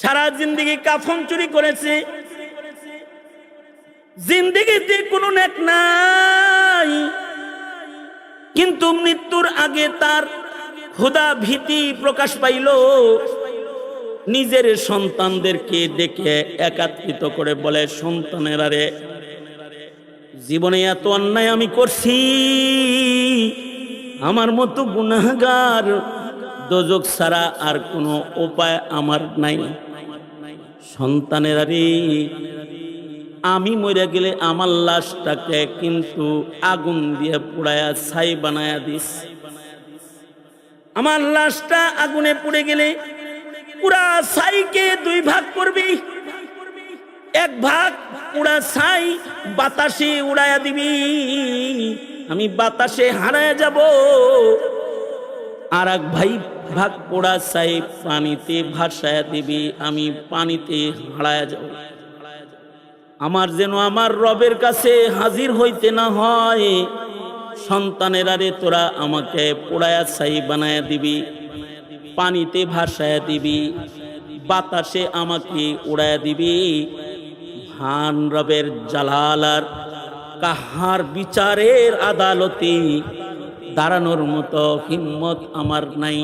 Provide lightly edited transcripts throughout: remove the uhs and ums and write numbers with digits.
সারা জিন্দেগি কাফন চুরি করেছে, জিন্দেগিতে কোনো নেক নাই, কিন্তু মৃত্যুর আগে তার খোদা ভীতি প্রকাশ পাইল। নিজের সন্তানদেরকে ডেকে একত্রিত করে বলে, সন্তানেরা রে, জীবনে এত অন্যায় আমি করছি, আমার মতো গুনাহগার দোজখ ছাড়া আর কোনো উপায় আমার নাই। সন্তানেরা রে, আমি মরে গেলে আমার লাশটাকে কিন্তু আগুন দিয়ে পুড়ায়া ছাই বানায়া দিস। আমার লাশটা আগুনে পুড়ে গেলে পুরা ছাইকে দুই ভাগ করবি, এক ভাগ পুরা ছাই বাতাসে উড়াইয়া দিবি, আমি বাতাসে হারায় যাব। আর এক ভাগ পোড়া ছাই পানিতে ভাসায়া দিবি, আমি পানিতে হারায় যাব। আমার যেন আমার রবের কাছে হাজির হইতে না হয়। সন্তানেরা রে, তোরা আমাকে পোড়ায়া ছাই বানায়া দিবি, পানিতে ভাসায়া দিবি, বাতাসে আমাকে উড়ায়া দিবি। ভান রবের জালালার কাহার বিচারের আদালতে দাঁড়ানোর মতো হিম্মত আমার নাই।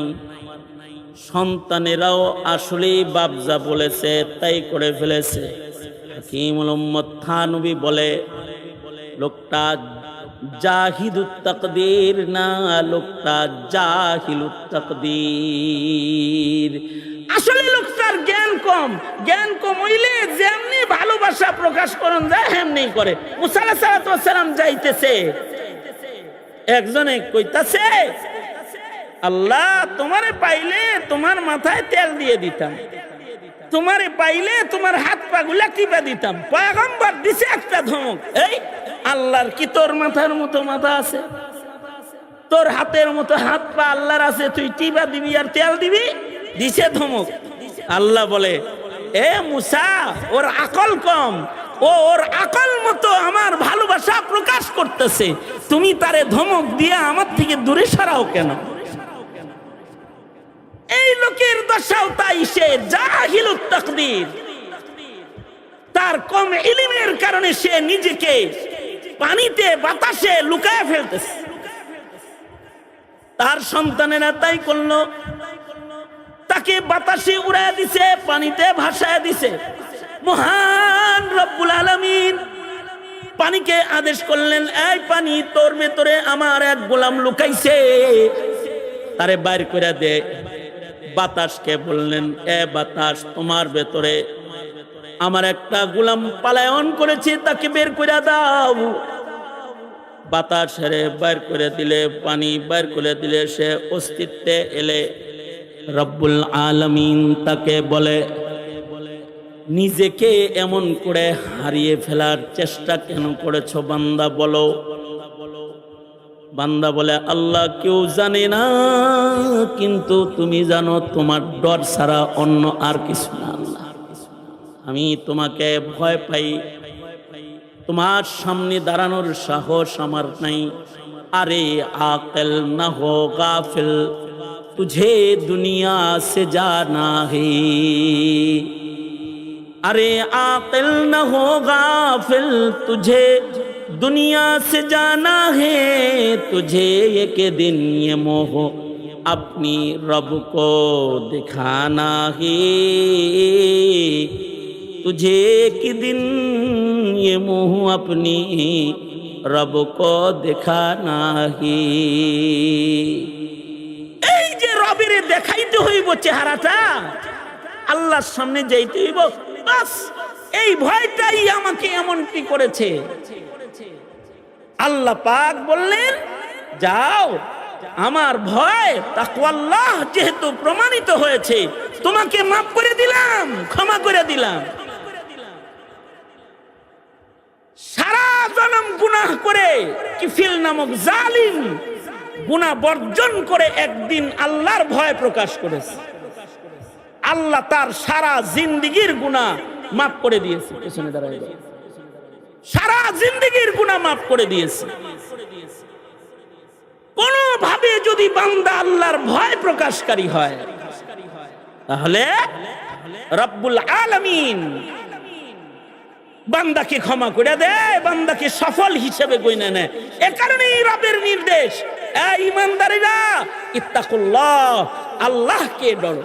সন্তানেরাও আসলে বাপজা বলেছে তাই করে ফেলেছে। হাকিমুল উম্মত থানবী বলে, লোকটা জাহিদুত তাকদীর না, লোকটা জাহিলুত তাকদীর। আসলে লোকটার জ্ঞান কম হইলে যেমনি ভালোবাসা প্রকাশ করন যায় হেমনি করে। মুসা আলাইহিস সালাম যাইতেছে, একজনে কইতাছে, আল্লাহ তোমারে পাইলে তোমার মাথায় তেল দিয়ে দিতাম, তোমারে পাইলে তোমার হাত পা গুলা টিপা দিতাম। পয়গম্বর দিছে একটা ধমক, এই আল্লাহর কি তোর মাথার মতো মাথা আছে? তোর হাতের মতো হাত পা আল্লাহর আছে, তুই টিপা দিবি আর তেল দিবি? দিছে ধমক। আল্লাহ বলে, এ মুসা, ওর আকল কম, ওর আকল মতো আমার ভালোবাসা প্রকাশ করতেছে, তুমি তারে ধমক দিয়ে আমার থেকে দূরে সরাও কেন? এই লোকের দশাও তাই, সে জাহিলুত তাকদীর। তার কম ইলমের কারণে সে নিজেকে পানিতে বাতাসে লুকায় ফেলতেছে। তার সন্তানেরা তাই করলো, তাকে বাতাসে উড়ায় দিছে, পানিতে ভাসায় দিছে। মহান রব্বুল আলামিন পানিকে আদেশ করলেন, এই পানি, তোর ভেতরে আমার এক গোলাম লুকাইছে, তারে বাইর করে দে। বাতাসকে বললেন, এ বাতাস, তোমার ভেতরে আমার একটা গোলাম পালায়ন করেছে, তাকে বের করে দাও। বাতাস হেরে বাইর করে দিলে, পানি বাইর করে দিলে, সে অস্তিত্বে এলে। রব্বুল আলামিন তাকে বলে, নিজেকে এমন করে হারিয়ে ফেলার চেষ্টা কেন করেছো বান্দা, বলো। বান্দা বলে, আল্লাহ কেউ জানে না, কিন্তু তুমি জানো, তোমার ডর ছাড়া অন্য আর কিছু না। আল্লাহ, আমি তোমাকে ভয় পাই, তোমার সামনে দাঁড়ানোর সাহস আমার নাই। আরে আকেল না হো গাফিল, तुझे दुनिया से जाना है। अरे आकिल न हो गाफिल, तुझे दुनिया से जाना है। तुझे एक दिन ये मोह अपनी रब को दिखाना है। तुझे एक दिन ये मोह अपनी रब को दिखाना है। রবের দেখাইতে হইব চেহারাটা, আল্লাহর সামনে যাইতে হইব, বাস এই ভয়টাই আমাকে এমনটি করেছে। আল্লাহ পাক বললেন, যাও, আমার ভয় তাকওয়াল্লাহ যেহেতু প্রমাণিত হয়েছে, তোমাকে মাফ করে দিলাম, ক্ষমা করে দিলাম। সারা জনম গুনাহ করে কিফিল নামক জালিম গুনাহ বর্জন করে একদিন আল্লাহর ভয় প্রকাশ করেছে। আল্লাহ তার সারা জিন্দেগীর গুনাহ মাফ করে দিয়েছে। পেছনে দাঁড়ায় যাও, সারা জিন্দেগীর গুনাহ মাফ করে দিয়েছে। কোনভাবে যদি বান্দা আল্লাহর ভয় প্রকাশকারী হয়, তাহলে রব্বুল আলামিন বান্দাকে ক্ষমা করে দেয়, বান্দাকে সফল হিসেবে গণ্য নেয়। এ কারণেই রবের নির্দেশ, এই ঈমানদারেরা ইত্তাকুল্লাহ, আল্লাহকে ডরো।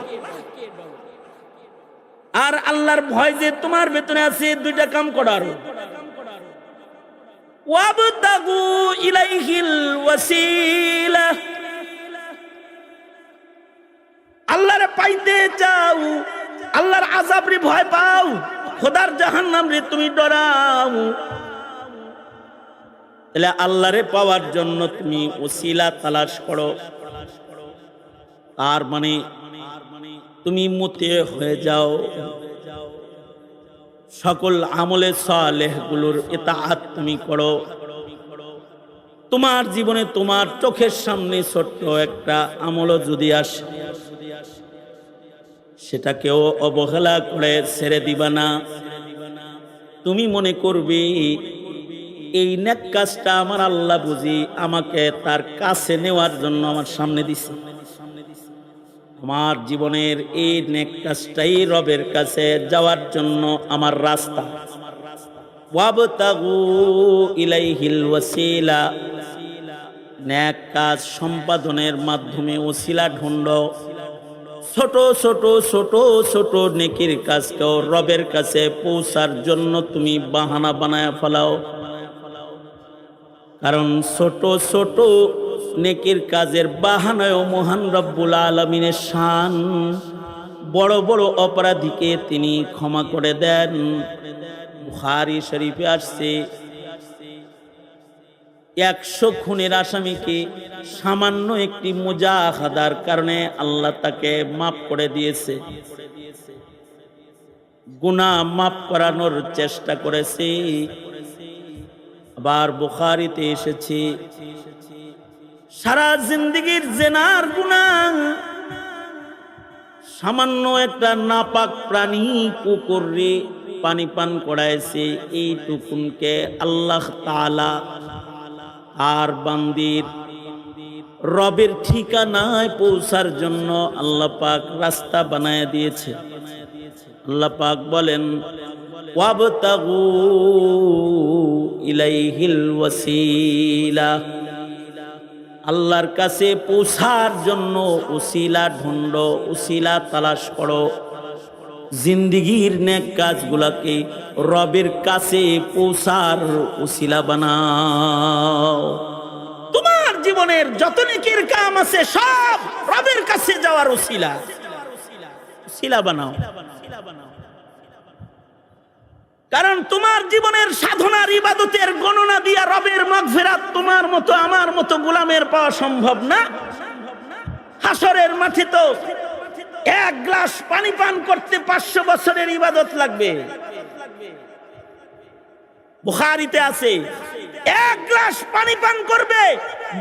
আর আল্লাহর ভয় যে তোমার ভেতরে আছে, দুইটা কাম করার, ওয়াবতাগু ইলাইহিল ওয়াসিলা, আল্লাহর পাইতে চাও, আল্লাহর আযাব রে ভয় পাও, খোদার জাহান্নাম রে তুমি ডরাও। তাহলে আল্লাহরে পাওয়ার জন্য তুমি ওসিলা তালাশ করো। আর মানে তুমি মুতে হয়ে যাও, সকল আমলে সালেহ গুলোর ইতাআত তুমি করো। তোমার জীবনে তোমার চোখের সামনে ছোট্ট একটা আমল যদি আসে, সেটাকেও অবহেলা করে ছেড়ে দিবা না। তুমি মনে করবে এই নেক কাজটা আমার আল্লাহ বুঝি আমাকে তার কাছে নেওয়ার জন্য আমার সামনে দিছে, আমার জীবনের এই নেক কাজটাই রবের কাছে যাওয়ার জন্য আমার রাস্তা। ওয়াবতাগু ইলাইহিল ওয়াসিলা, নেক কাজ সম্পাদনের মাধ্যমে ওসিলা ঢুঁড়ো। ছোট ছোট ছোট ছোট নেকির কাজকেও রবের কাছে পৌঁছার জন্য তুমি বাহানা বানায় ফেলাও। কারণ ছোট ছোট নেকির কাজের বাহানায়ও মহান রব্বুল আলামিনের শান, বড় বড় অপরাধীকে তিনি ক্ষমা করে দেন। বুখারী শরীফে আসছে 100 খুনের আসামিকে সামান্য একটি মুজাহাদার কারণে আল্লাহ তাকে মাফ করে দিয়েছে। গুনাহ মাফ করানোর চেষ্টা করেছে। আবার বুখারীতে এসেছে সারা জিন্দেগীর জিনার গুনাহ সামান্য একটা নাপাক প্রাণী কুকুরে পানি পান করাইছে, এইটুকুনকে আল্লাহ তাআলা আর বান্দির রবের ঠিকানায় পৌঁছার জন্য আল্লাহ পাক রাস্তা বানায় দিয়েছে। আল্লাহ পাক বলেন ওয়াবতাগু ইলাইহিল ওয়াসিলা, আল্লাহর কাছে পৌঁছার জন্য উসিলা ঢুঁড়ো, উসিলা তালাশ করো। জিন্দেগীর নেক কাজগুলাকে রবের কাছে পৌঁছার উসিলা বানাও। তোমার জীবনের যত নেকির কাম আছে সব রবের কাছে যাওয়ার উসিলা, উসিলা বানাও। কারণ তোমার জীবনের সাধনার ইবাদতের গণনা দিয়া রবের মাগফিরাত তোমার মতো আমার মতো গোলামের পাওয়া সম্ভব না। হাসরের মাঠে তো 1 গ্লাস পানি পান করতে 500 বছরের ইবাদত লাগবে। বুখারীতে আছে 1 গ্লাস পানি পান করবে,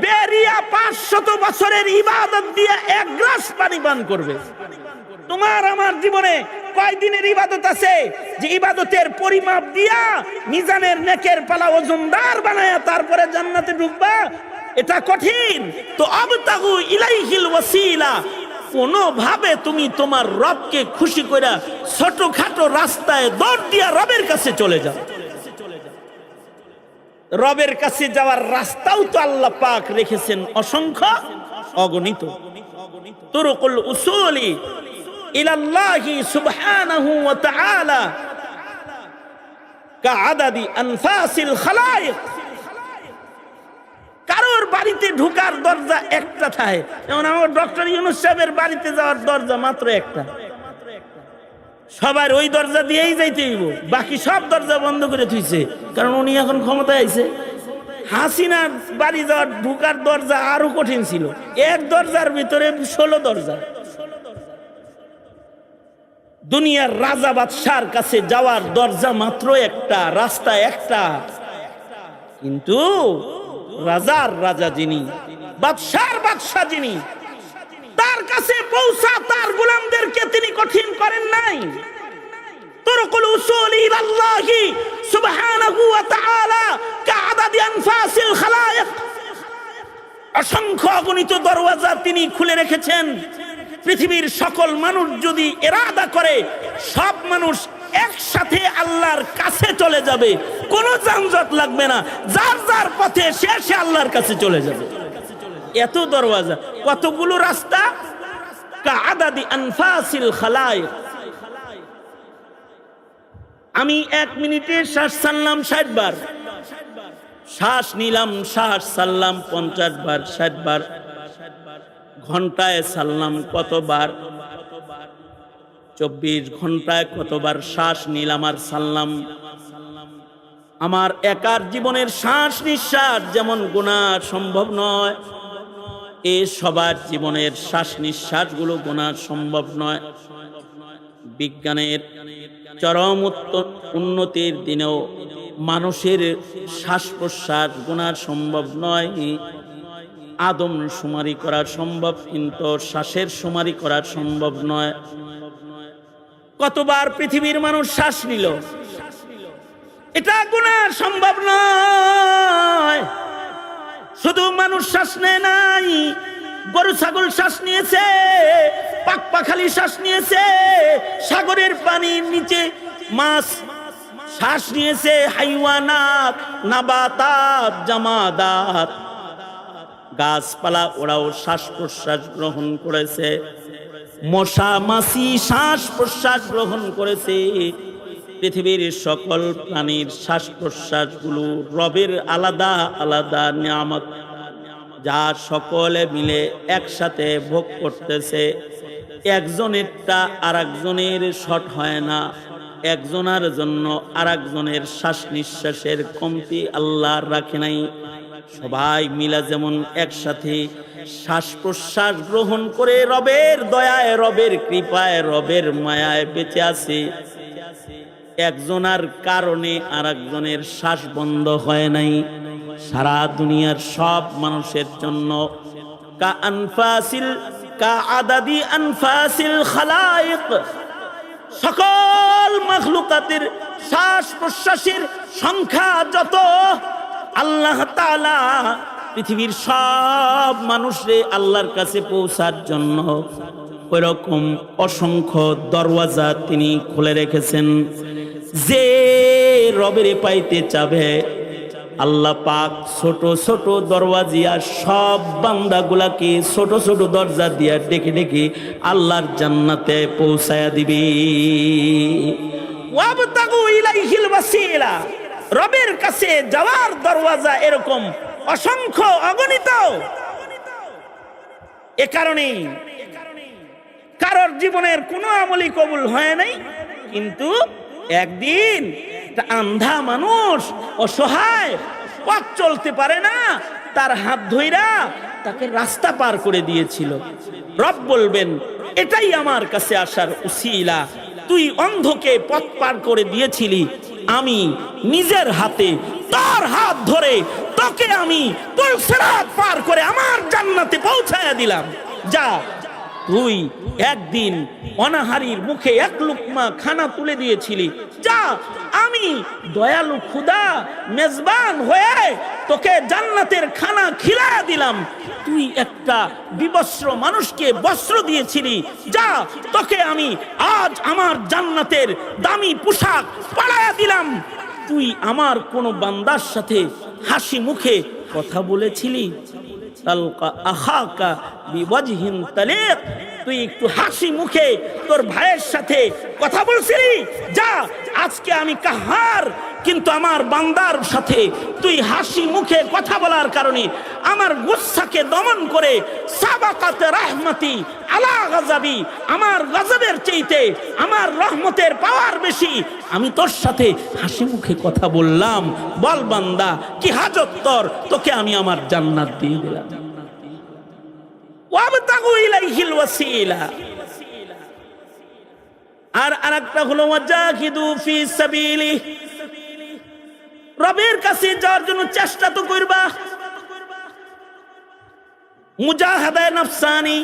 বেরিয়া 500 বছরের ইবাদত দিয়ে 1 গ্লাস পানি পান করবে। তোমার আমার জীবনে কয়দিনের ইবাদত আছে যে ইবাদতের পরিমাপ দিয়া মিজানের নেকের পালা ওজনদার বানায়া তারপরে জান্নাতে ঢুকবা? এটা কঠিন। তো আবতাগু ইলাইহিল ওয়াসিলা, কোনোভাবে তুমি তোমার রবকে খুশি কইরা ছোটখাটো রাস্তায় দৌড় দিয়া রবের কাছে চলে যাও। রবের কাছে যাওয়ার রাস্তাও তো আল্লাহ পাক রেখেছেন অসংখ্য, অগণিত। তুরুকুল উসুলি ইলাল্লাহি সুবহানাহু ওয়া তাআলা কাআদাদি আনফাসিল খালায়েক। কারোর বাড়িতে ঢোকার দরজা একটা থাকে, যেমন আমার ডক্টর ইউনূস সাহেবের বাড়িতে যাওয়ার দরজা মাত্র একটা। সবার ওই দরজা দিয়েই যাইতে হইব, বাকি সব দরজা বন্ধ করে থুইছে, কারণ উনি এখন ক্ষমতায় আইছে। হাসিনার বাড়ি যাওয়ার ঢোকার দরজা আরো কঠিন ছিল, এক দরজার ভিতরে 16 দরজা। দুনিয়ার রাজা বাদশার কাছে যাওয়ার দরজা মাত্র একটা, রাস্তা একটা। কিন্তু রাজার রাজা যিনি, বাদশার বাদশা যিনি, তার কাছে পৌঁছা তার গোলামদেরকে তিনি কঠিন করেন নাই। তুরকুল উসুল ইলাল্লাহি সুবহানাহু ওয়া তাআলা কাআদাদি আনফাসিল খালায়েক, অসংখ্য অগণিত দরওয়াজা তিনি খুলে রেখেছেন। পৃথিবীর সকল মানুষ যদি ইরাদা করে সব মানুষ একসাথে আল্লাহর কাছে চলে যাবে, কোনো যানজট লাগবে না, যার যার পথে সে আল্লাহর কাছে চলে যাবে। এত দরওয়াজা, কতগুলো রাস্তা, কাআদাদি আনফাসিল খালায়েক। আমি 1 মিনিটে শ্বাস ছাড়লাম 60 বার, শ্বাস নিলাম, শ্বাস ছাড়লাম 50 বার, 60 বার। ঘন্টায় ছাড়লাম কতবার? 24 ঘন্টায় কতবার শ্বাস নিলাম আর ছাড়লাম? আমার একার জীবনের শ্বাস নিঃশ্বাস যেমন গোনা সম্ভব নয়, এ সবার জীবনের শ্বাস নিঃশ্বাসগুলো গোনা সম্ভব নয়। বিজ্ঞানের চরম উন্নতির দিনেও মানুষের শ্বাস প্রশ্বাস গোনা সম্ভব নয়। আদম শুমারি করা সম্ভব, কিন্তু শ্বাসের শুমারি করা সম্ভব নয়। কতবার পৃথিবীর মানুষ শ্বাস নিল, এটা গুনাহ সম্ভব নয়। শুধু মানুষ শ্বাস নেয় নাই, গরু ছাগল শ্বাস নিয়েছে, পাখপাখালি শ্বাস নিয়েছে, সাগরের পানির নিচে মাছ শ্বাস নিয়েছে, হাইওয়ানাত, নাবাতাত, জামাদাত, গাছপালা ওরাও শ্বাস প্রশ্বাস গ্রহণ করেছে, মশা মাছি শ্বাস প্রশ্বাস গ্রহণ করেছে। পৃথিবীর সকল প্রাণীর শ্বাস প্রশ্বাসগুলো রবের আলাদা আলাদা নিয়ামত, যা সকলে মিলে একসাথে ভোগ করতেছে। একজনেরটা আরেকজনের শর্ট হয় না, একজনের জন্য আরেকজনের শ্বাস নিঃশ্বাসের কমতি আল্লাহ রাখে নাই। সবাই মিলা যেমন একসাথে শ্বাস প্রশ্বাস গ্রহণ করে রবের দয়ায়, রবের কৃপায়, রবের মায়ায় বেঁচে আছে, একজনের কারণে আরেকজনের শ্বাস বন্ধ হয় নাই। সারা দুনিয়ার সব মানুষের জন্য কাআদাদি আনফাসিল খালায়েক, সকল মাখলুকাতের শ্বাস প্রশ্বাসের সংখ্যা যত, আল্লাহ তাআলা পৃথিবীর সব মানুষরে আল্লাহর কাছে পৌঁছার জন্য ওইরকম অসংখ্য দরওয়াজা তিনি খুলে রেখেছেন। যে রবের পাইতে চাবে, আল্লাহ পাক ছোট ছোট দরওয়াজিয়া সব বান্দাগুলাকে ছোট ছোট দরজা দিয়া ডেকে ডেকে আল্লাহর জান্নাতে পৌঁছায়া দিবে। ওয়াবতাগু ইলাইহিল ওয়াসিলা, রবের কাছে যাওয়ার দরওয়াজা এরকম অসংখ্য অগণিত। এ কারণে কারোর জীবনের কোনো আমলই কবুল হয় নাই, কিন্তু একদিন একটা আন্ধা মানুষ, অসহায়, পথ চলতে পারে না, তার হাত ধইরা তাকে রাস্তা পার করে দিয়েছিল। রব বলবেন, এটাই আমার কাছে আসার উসিলা। তুই অন্ধকে পথ পার করে দিয়েছিলি, আমি নিজের হাতে তার হাত ধরে তোকে আমি পুলসিরাত পার করে আমার জান্নাতে পৌঁছায়া দিলাম। যা, তুই একদিন অনাহারীর মুখে 1 লুকমা খানা তুলে দিয়েছিলি, যা, আমি দয়ালু খুদা মেজবান হয়ে তোকে জান্নাতের খানা খিলায়া দিলাম। তুই একটা বিবস্ত্র মানুষকে বস্ত্র দিয়েছিলি, যা, তোকে আমি আজ আমার জান্নাতের দামি পোশাক পরায়া দিলাম। তুই আমার কোন বান্দার সাথে হাসি মুখে কথা বলেছিলি, তালকা আখাকা বিওয়াজহিন তালিক, তুই একটু হাসি মুখে তোর ভাইয়ের সাথে কথা বলছিলি, যা, আজকে আমি কাহার, কিন্তু আমার বান্দার সাথে তুই হাসি মুখে কথা বলার কারণে আমার গুসাকে দমন করে সাবাকাত রাহমাতি আলা গাযাবি, আমার গজবের চাইতে আমার রহমতের পাওয়ার বেশি, আমি তোর সাথে হাসি মুখে কথা বললাম। বল বান্দা, কি হাজত তোর? তোকে আমি আমার জান্নাত দিয়ে দিলাম। ওয়াবতাগু ইলাইহিল ওয়াসিলা। আর আরেকটা হলো ওয়াজাহিদু ফি সাবিলি, রবের কাছে যাওয়ার জন্য চেষ্টা তো করবা। মুজাহাদায়ে নফসানি,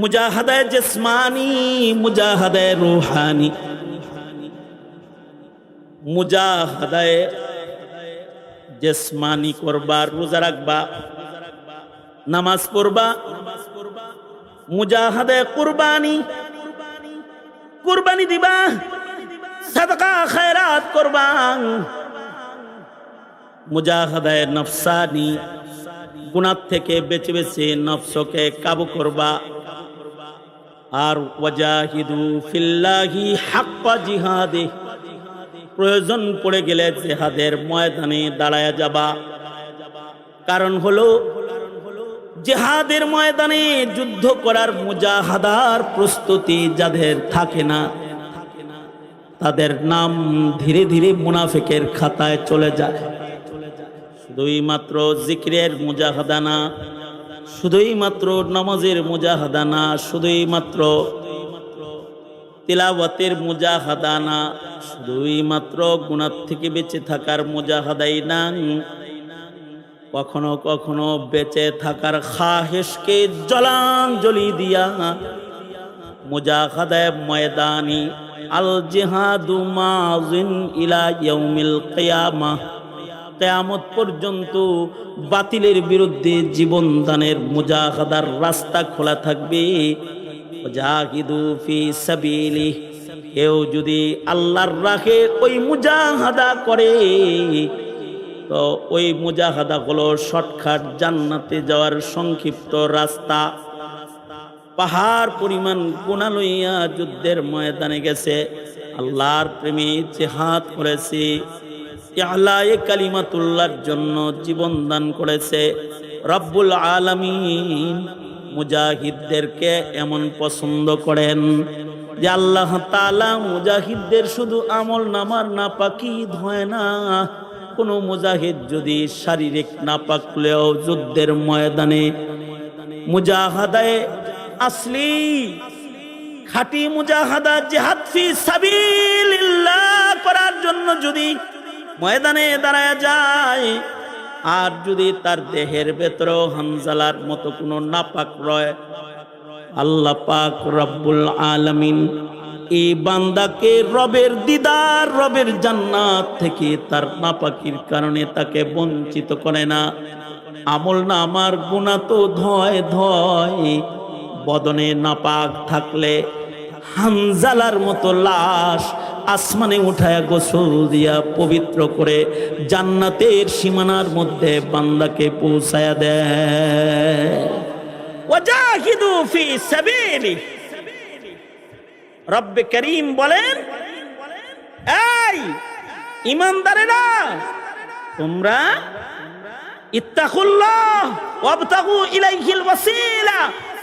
মুজাহাদায়ে জিসমানি, মুজাহাদায়ে রূহানি। মুজাহাদায়ে জিসমানি করবা, রোজা রাখবা, নামাজ পড়বা, মুজাহাদে কুরবানি, কুরবানি দিবা, সাদকা খায়রাত করবা। মুজাহাদায়ে নফসানি, গুনাহ থেকে বেঁচে বেঁচে নফসকে কাবু করবা। আর ওয়াজাহিদু ফিল্লাহি হাক্কা জিহাদে, প্রয়োজন পড়ে গেলে জিহাদের ময়দানে দাঁড়ায়া যাবা। কারণ হলো জিহাদের ময়দানে যুদ্ধ করার মুজাহাদার প্রস্তুতি যাদের থাকে না, তাদের নাম ধীরে ধীরে মুনাফিকের খাতায় চলে যায়। শুধুই মাত্র জিকিরের মুজাহাদা না, শুধুই মাত্র নামাজের মুজাহাদা না, শুধুই মাত্র তিলাওয়াতের মুজাহাদা না, শুধুই মাত্র গুনাহ থেকে বেঁচে থাকার মুজাহাদাই না, কখনো কখনো বেঁচে থাকার খাহেশকে জলাঞ্জলি দিয়া মুজাহাদায়ে ময়দানি আল জিহাদু মাযিন ইলা ইয়াউমিল কিয়ামাহ, কিয়ামত পর্যন্ত বাতিলের বিরুদ্ধে জীবন দানের মুজাহাদার রাস্তা খোলা থাকবে। ওয়াজাহিদু ফি সাবিলি, কেউ যদি আল্লাহর রাহে ওই মুজাহাদা করে তো ওই মুজাহাদা হলো শর্টকাট জান্নাতে যাওয়ার সংক্ষিপ্ত রাস্তা। পাহাড় পরিমাণ গুনাহ লইয়া যুদ্ধের ময়দানে গেছে, আল্লাহর প্রেমে জিহাদ করেছে, ইলায়ে কালিমাতুল্লাহর জন্য জীবন দান করেছে। রব্বুল আলামিন মুজাহিদদেরকে এমন পছন্দ করেন যে আল্লাহ তাআলা মুজাহিদদের শুধু আমল নামার নাপাকি ধয় না, কোনো মুজাহিদ যদি শারীরিক নাপাক হলেও যুদ্ধের ময়দানে মুজাহাদায়ে আসলি খাঁটি মুজাহাদা জিহাদ ফি সাবিলিল্লাহ করার জন্য যদি ময়দানে দাঁড়ায় যায়, আর যদি তার দেহের ভেতরেও হানজালার মতো কোনো নাপাক রয়, আল্লাহ পাক রব্বুল আলামিন এই বান্দাকে রবের দিদার, রবের জান্নাত থেকে তার নাপাকির কারণে তাকে বঞ্চিত করে না। আমল না আমার গুনাহ তো ধয় ধয়, বদনে নাপাক থাকলে হানজালার মতো লাশ আসমানে উঠায় গোসল দিয়া পবিত্র করে জান্নাতের সীমানার মধ্যে বান্দাকে পৌঁছায়া দেয়। ওয়াজাহিদু ফি সাবিলি, রব্বে করিম বলেন, এই ঈমানদারেরা তোমরা ইত্তাকুল্লাহ ওয়াবতাগু ইলাইহিল ওয়াসিলা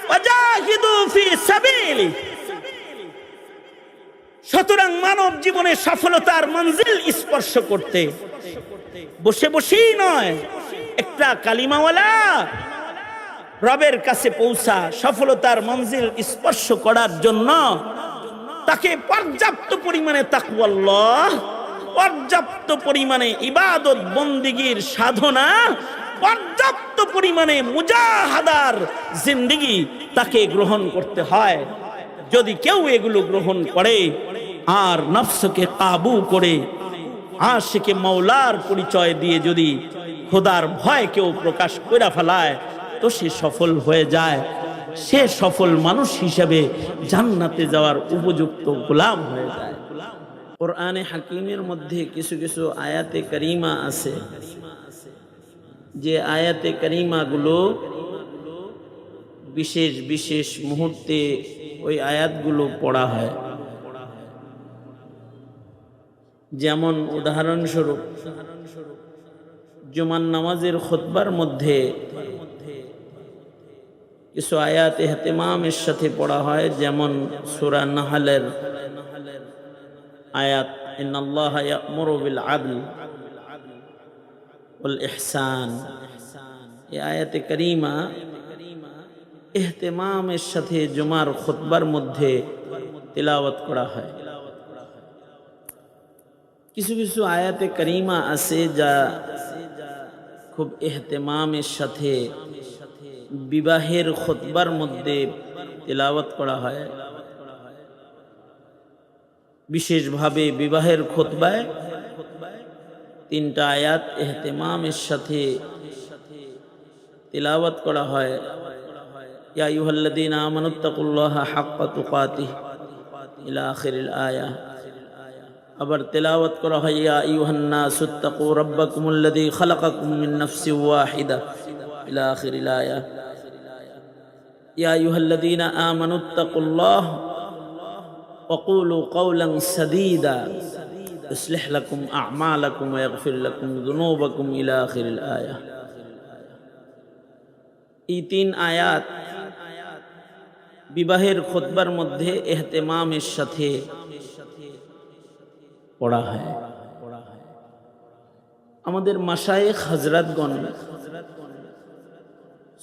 ওয়াজাহিদু ফি সাবিলি। সুতরাং মানব জীবনে সফলতার মঞ্জিল স্পর্শ করতে বসে বসেই নয়, একটা কালিমাওয়ালা রবের কাছে পৌঁছা সফলতার মঞ্জিল স্পর্শ করার জন্য তাকে পর্যাপ্ত পরিমাণে তাকওয়াল্লাহ, পর্যাপ্ত পরিমাণে ইবাদত বন্দিগির সাধনা, পর্যাপ্ত পরিমাণে মুজাহাদার জিন্দেগি তাকে গ্রহণ করতে হয়। যদি কেউ এগুলো গ্রহণ করে আর নফসকে কাবু করে আশিকে মাওলার পরিচয় দিয়ে যদি খোদার ভয় কেউ প্রকাশ করে ফেলায় তো সে সফল হয়ে যায়, সে সফল মানুষ হিসেবে জান্নাতে যাওয়ার উপযুক্ত গোলাম হয়ে যায়। কোরআনে হাকিমের মধ্যে কিছু কিছু আয়াতে কারিমা আছে, যে আয়াতে কারিমাগুলো বিশেষ বিশেষ মুহূর্তে ওই আয়াতগুলো পড়া হয়। যেমন উদাহরণস্বরূপ জুমার নামাজের খুতবার মধ্যে কিছু আয়াত ইহতিমামের সাথে পড়া হয়, যেমন সূরা নাহলের আয়াত ইন্নাল্লাহা ইয়া'মুরু বিল আদল ওয়াল ইহসান। এই আয়াতে কারিমা ইহতিমামের সাথে জুমার খুতবার মধ্যে তিলাওয়াত করা হয়। কিছু কিছু আয়াতে কারিমা আছে যা খুব ইহতিমামের সাথে বিবাহের খুতবার মধ্যে তিলাওয়াত করা হয়। বিশেষভাবে বিবাহের খুতবায় তিনটা আয়াত ইহতিমামের সাথে তিলাওয়াত করা হয়। ইয়া আইয়ুহাল্লাযীনা আমানুত্তাকুল্লাহা হাক্কা তুকাতিহ ইলা আখিরিল আয়াহ। আবার তেলাওয়াত করা হয় ইয়া আইয়ুহান নাসুত্তাকু রাব্বাকুমুল্লাযী খালাকাকুম মিন নাফসিন ওয়াহিদা ইলা আখিরিল আয়াহ। ইয়া আইয়ুহাল্লাযীনা আমানুত্তাকুল্লাহ ওয়া কুলু কাওলান সাদীদা ইসলিহ লাকুম আ'মালাকুম ওয়া ইয়াগফির লাকুম যুনুবাকুম ইলা আখিরিল আয়াহ। এই তিন আয়াত বিবাহের খুতবার মধ্যে ইহতিমামের সাথে পড়া হয়। আমাদের মাশায়েখ হযরতগণ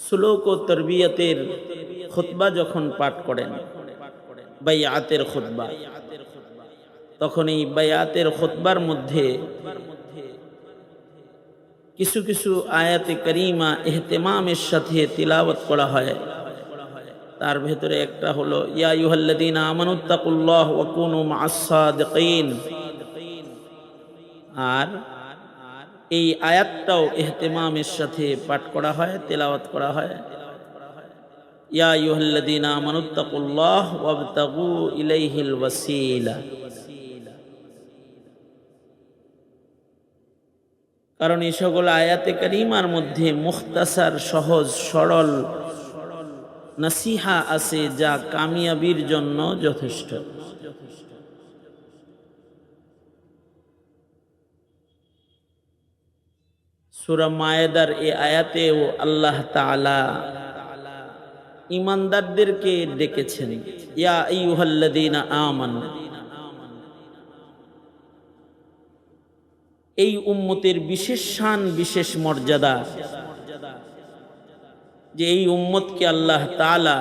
সুলুক ও তরবিয়তের খুতবা যখন পাঠ করেন, বাইআতের খুতবা, তখন এই বাইআতের খুতবার মধ্যে কিছু কিছু আয়াতে কারিমা ইহতিমামের সাথে তিলাওয়াত করা হয়। তার ভেতরে একটা হলো ইয়া আইয়ুহাল্লাযীনা আমানুত্তাকুল্লাহ ওয়া কুনু মা'আস সাদিকিন। আর এই আয়াতটাও ইহতিমামের সাথে পাঠ করা হয়, তেলাওয়াত করা হয়। ইয়া আইয়ুহাল্লাযীনা আমানুত্তাকুল্লাহ ওয়াবতাগু ইলাইহিল ওয়াসিলা। কারণ এই সকল আয়াতে কারিমার মধ্যে মুখতাসার, সহজ সরল নসিহা আছে যা কামিয়াবির জন্য যথেষ্ট। সূরা মায়েদার এই আয়াতেও আল্লাহ তাআলা ঈমানদারদেরকে ডেকেছেন ইয়া আইয়ুহাল্লাযীনা আমানু। এই উম্মতের বিশেষ শান, বিশেষ মর্যাদা যে এই উম্মতকে আল্লাহ তাআলা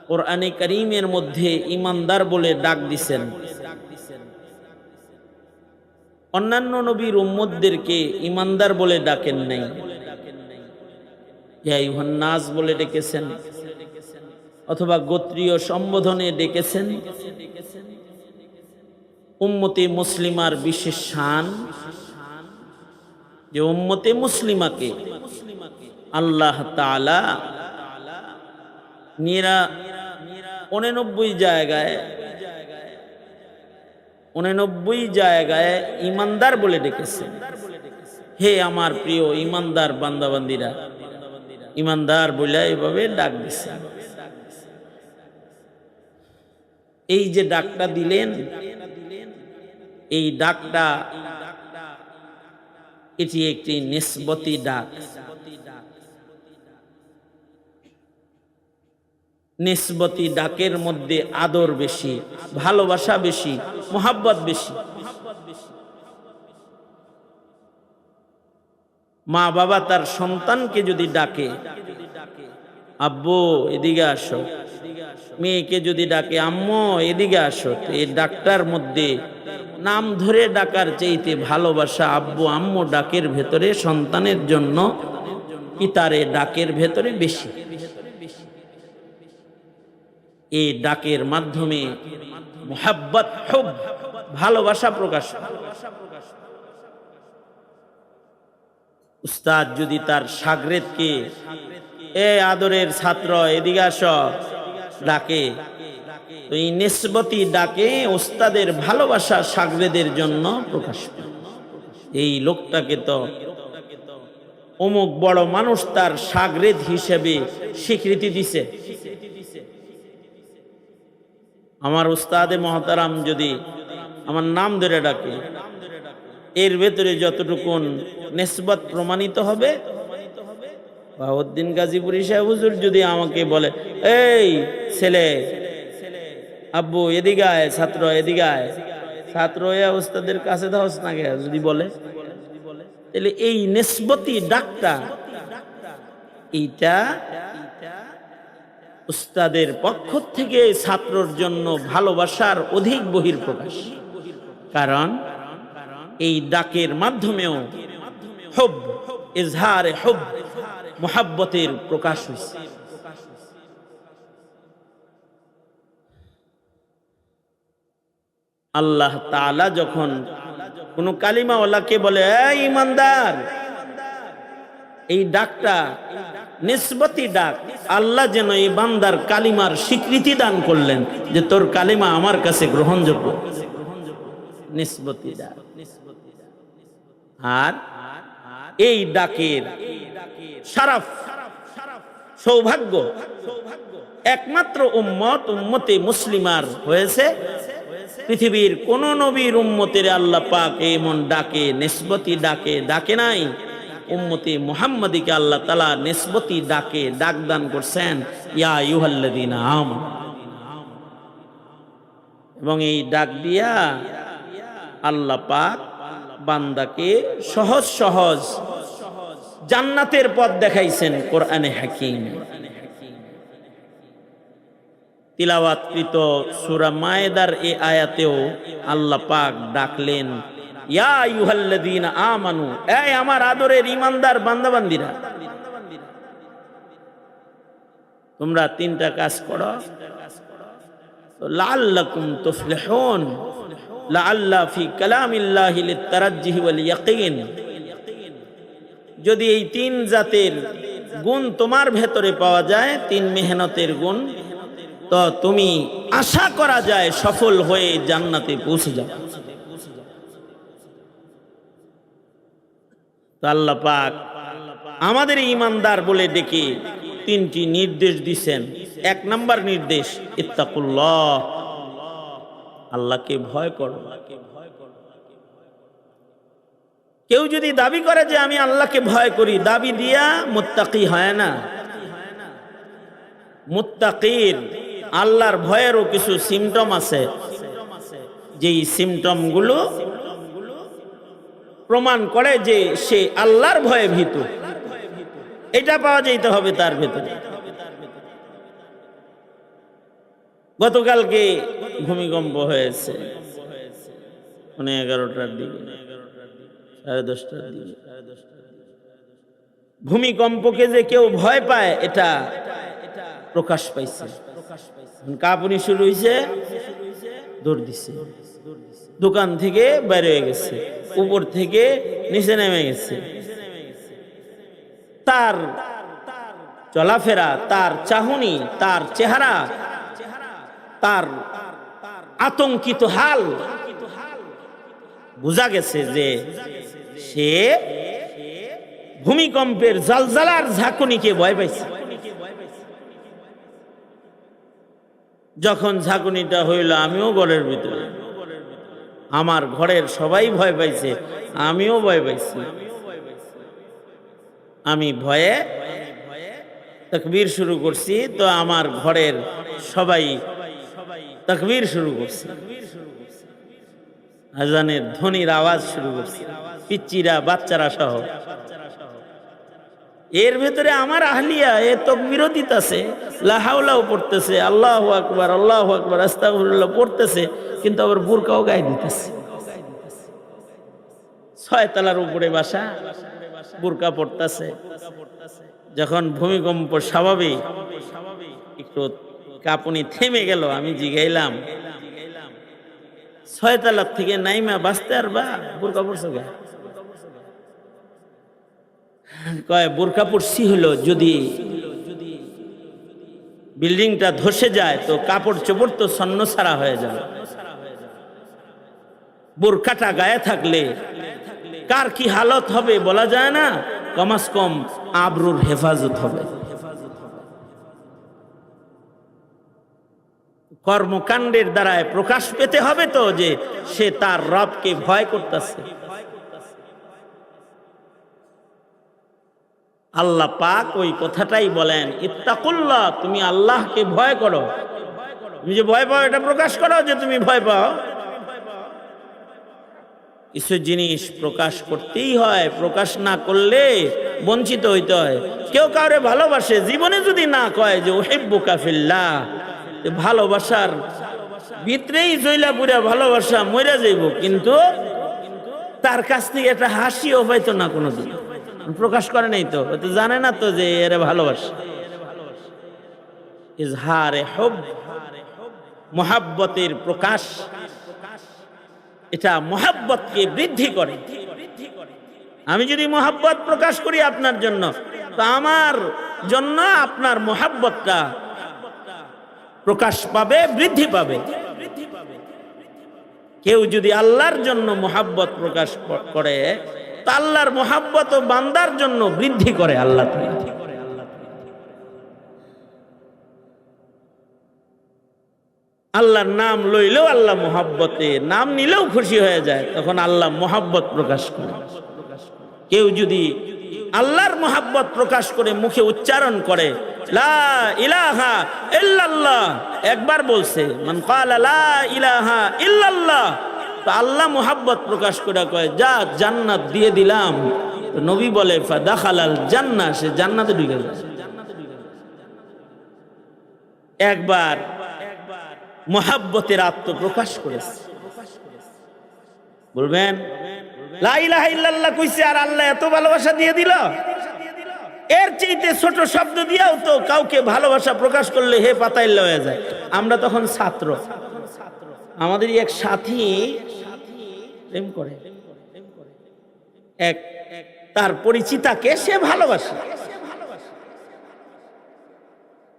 কোরআনে কারীমের মধ্যে ঈমানদার বলে ডাক দিছেন। অন্যান্য নবীর উম্মতদেরকে ঈমানদার বলে ডাকেন নাই, ইয়া আইয়ুহান নাস বলে ডেকেছেন, অথবা গোত্রীয় সম্বোধনে ডেকেছেন। উম্মতে মুসলিমার বিশেষ শান যে উম্মতে মুসলিমাকে আল্লাহ তাআলা 89 জায়গায় ঈমানদার বলে ডেকেছেন। হে আমার প্রিয় ঈমানদার বান্দাবান্দিরা, ঈমানদার বলে এভাবে ডাক দিছেন। এই যে ডাকটা দিলেন, এই ডাকটা এটি একটি নিসবতি ডাক। নিসবতি ডাকের মধ্যে আদর বেশি, ভালোবাসা বেশি, মোহাব্বত বেশি। মা বাবা তার সন্তানকে যদি ডাকে আব্বু এদিকে আসো, মেয়েকে যদি ডাকে আম্মু এদিকে আসো, তো এই ডাকটার মধ্যে নাম ধরে ডাকার চাইতে ভালোবাসা আব্বু আম্মু ডাকের ভেতরে সন্তানের জন্য পিতারে ডাকের ভেতরে বেশি। এই ডাকের মাধ্যমে মুহাব্বত, হুব, ভালোবাসা প্রকাশ। উস্তাদ যদি তার শাগরেদকে এ আদরের ছাত্র এদিকে আসো ডাকে, তো এই নিসবতি ডাকে উস্তাদের ভালোবাসা শাগরেদের জন্য প্রকাশ পায়। এই লোকটাকে তো অমুক বড় মানুষ তার শাগরেদ হিসেবে স্বীকৃতি দিছে। আমার উস্তাদে মহতারাম যদি আমার নাম ধরে ডাকে, এর ভেতরে যতটুকুন নিসবত প্রমাণিত হবে। বাহাউদ্দিন গাজীপুরী সাহেব হুজুর যদি আমাকে বলে এই ছেলে আব্বু এদিকে আয়, ছাত্র এদিকে আয়, ছাত্র উস্তাদের কাছে দাওস না গে যদি বলে, তাহলে এই নিসবতি ডাকটা এইটা উস্তাদের পক্ষ থেকে ছাত্রর জন্য ভালোবাসার অধিক বহিঃপ্রকাশ। কারণ এই ডাকের মাধ্যমেও হুব, ইজহারে হুব, মুহাব্বতের প্রকাশ হয়েছে। আল্লাহ তাআলা যখন কোন কালিমাওয়ালাকে বলে এই ঈমানদার, এই ডাকটা নিসবতি ডাক। আল্লাহ যেন এই বান্দার কালিমার স্বীকৃতি দান করলেন যে তোর কালিমা আমার কাছে গ্রহণযোগ্য। নিসবতি ডাক। আর এই ডাকের শরফ, সৌভাগ্য একমাত্র উম্মতে মুসলিমার হয়েছে। পৃথিবীর কোন নবীর উম্মতের আল্লাহ পাক এমন ডাকে, নিসবতি ডাকে ডাকে নাই। উম্মতে মুহাম্মাদীকে আল্লাহ তাআলা নিসবতি ডাকে ডাক দান করছেন, ইয়া আইয়ুহাল্লাযীনা আমানু। এবং এই ডাক দিয়া আল্লাহ পাক বান্দাকে সহজ সহজ জান্নাতের পথ দেখাইছেন কোরআনে হাকিম। তিলাওয়াতকৃত সূরা মায়েদার এই আয়াতেও আল্লাহ পাক ডাকলেন, ইয়া আইয়ুহাল্লাযীনা আমানু, এই আমার আদরের ঈমানদার বান্দাবান্দীরা, তোমরা তিনটা কাজ করো, লাআল্লাকুম তুফলিহুন। লাআল্লা ফি কালামিল্লাহি লিত-তারাজ্জুহি ওয়াল ইয়াকিন। যদি এই তিন জাতের গুণ তোমার ভেতরে পাওয়া যায়, তিন মেহনতের গুণ, তো তুমি আশা করা যায় সফল হয়ে জান্নাতে পৌঁছে যাবে। তো আল্লাহ পাক আমাদের ঈমানদার বলে ডেকে তিনটি নির্দেশ দিয়েছেন। এক নাম্বার নির্দেশ, ইত্তাকুল্লাহ, আল্লাহকে ভয় করো। কেউ যদি দাবি করে যে আমি আল্লাহকে ভয় করি, দাবি দিয়া মুত্তাকি হয় না। মুত্তাকির আল্লাহর ভয়েরও কিছু সিমটম আছে, যেই সিমটম গুলো প্রমাণ করে যে সে আল্লাহর ভয়ে ভীত। এটা পাওয়া যেতে হবে তার ভেতরে। গতকালকে ভূমিকম্প হয়েছে 11টার দিকে, 10:30টার দিকে। ভূমিকম্পকে যে কেউ ভয় পায় এটা প্রকাশ পাইছে। কাঁপুনি শুরু হয়েছে, দৌড় দিছে, দোকান থেকে বের হয়ে গেছে, উপর থেকে নিচে নেমে গেছে। তার চলাফেরা, তার চাহনি, তার চেহারা, তার আতঙ্কিত হাল বোঝা গেছে যে সে ভূমিকম্পের জালজালার ঝাঁকুনিকে ভয় পাইছে। যখন ঝাঁকুনিটা হইল, আমিও ঘরের ভিতরে, আমার ঘরের সবাই ভয় পাইছে, আমিও ভয় পাইছি। আমি ভয়ে তাকবীর শুরু করছি, তো আমার ঘরের সবাই তাকবীর শুরু করছে, আজানের ধ্বনির আওয়াজ শুরু করছে, পিচ্চিরা বাচ্চারা সহ। এর ভেতরে আমার আহলিয়া এ তাকবীরও দিতেছে, লা হাওলাও পড়তেছে, আল্লাহু আকবার, আল্লাহু আকবার, আস্তাগফিরুল্লাহ পড়তেছে, কিন্তু আবার বুরকাও গায়ে দিতেছে। 6 তলার উপরে বাসা, বুরকা পড়তেছে। যখন ভূমিকম্প স্বাভাবিক, একটু কাঁপুনি থেমে গেল, আমি জিগাইলাম, 6 তলার থেকে নাইমা বাঁচতে আর বা বুরকা পড়ছো গা? কয় বুরকা পড়ছি হলো যদি বিল্ডিংটা ধসে যায় তো কাপড় চোপড় তো ছন্ন ছাড়া হয়ে যাবে, বুরকাটা গায়ে থাকলে কার কি হালত হবে বলা যায় না, কমাস কম আবরুর হেফাজত হবে। কর্মকাণ্ডের দ্বারায় প্রকাশ পেতে হবে তো যে সে তার রবকে ভয় করতেছে। আল্লাহ পাক ওই কথাটাই বলেন, ইত্তাকুল্লাহ, তুমি আল্লাহকে ভয় করো। তুমি যে ভয় পাও এটা প্রকাশ করো যে তুমি ভয় পাও। কিছু জিনিস প্রকাশ করতেই হয়, প্রকাশ না করলে বঞ্চিত হইতে হয়। কেউ কাউরে ভালোবাসে, জীবনে যদি না কয় যে উহিব্বুকা ফিল্লাহ, ভালোবাসার ভিতরেই জইলা পুরা ভালোবাসা মইরা যাইব, কিন্তু তার কাছ থেকে একটা হাসিও পাইতো না কোনোদিন, প্রকাশ করে নাই তো, জানে না তো যে এর ভালোবাসা। ইজহারে হুব, মুহাব্বতের প্রকাশ, এটা মুহাব্বতকে বৃদ্ধি করে। আমি যদি মুহাব্বত প্রকাশ করি আপনার জন্য, তো আমার জন্য আপনার মোহাব্বতটা প্রকাশ পাবে, বৃদ্ধি পাবে। কেউ যদি আল্লাহর জন্য মোহাব্বত প্রকাশ করে, তো আল্লাহর মোহাব্বত ও বান্দার জন্য বৃদ্ধি করে আল্লাহ। আল্লাহর নাম লইলেও আল্লাহ মোহাব্বতে, নাম নিলেও খুশি হয়ে যায়, তখন আল্লাহ মোহাব্বত প্রকাশ করে। কেউ যদি আল্লাহর মোহাব্বত প্রকাশ করে মুখে উচ্চারণ করে লা ইলাহা ইল্লাল্লাহ, একবার বলছে মান ক্বালা লা ইলাহা ইল্লাল্লাহ, তো আল্লাহ মোহাব্বত প্রকাশ করে কয় যা জান্নাত দিয়ে দিলাম। তো নবী বলে ফাদাখালাল জান্নাহ, সে জান্নাতে ঢুকে গেল। একবার মোহাব্বতের আত্মপ্রকাশ করেছে। বলবেন লা ইলাহা ইল্লাল্লাহ কইছে আর আল্লাহ এত ভালোবাসা দিয়ে দিল। এর চাইতে ছোট শব্দ দিয়েও তো কাউকে ভালোবাসা প্রকাশ করলে হে পাতাইল্লা হয়ে যায়। আমরা তখন ছাত্র, আমাদের এক সাথী প্রেম করে, এক তার পরিচিতাকে সে ভালোবাসে।